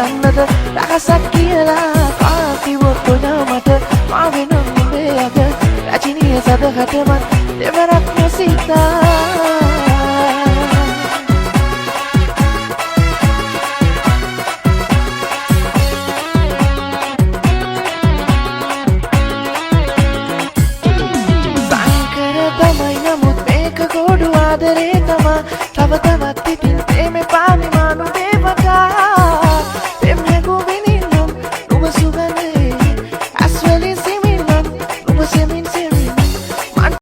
කරන්නද රහසක් කියලා කාකිවොත් ඔයාමට මා වෙනුම් නුඹේ අග රජිනිය සදහටමත් දෙවරක් නොසිතා ගොඩු ආදරේ තමා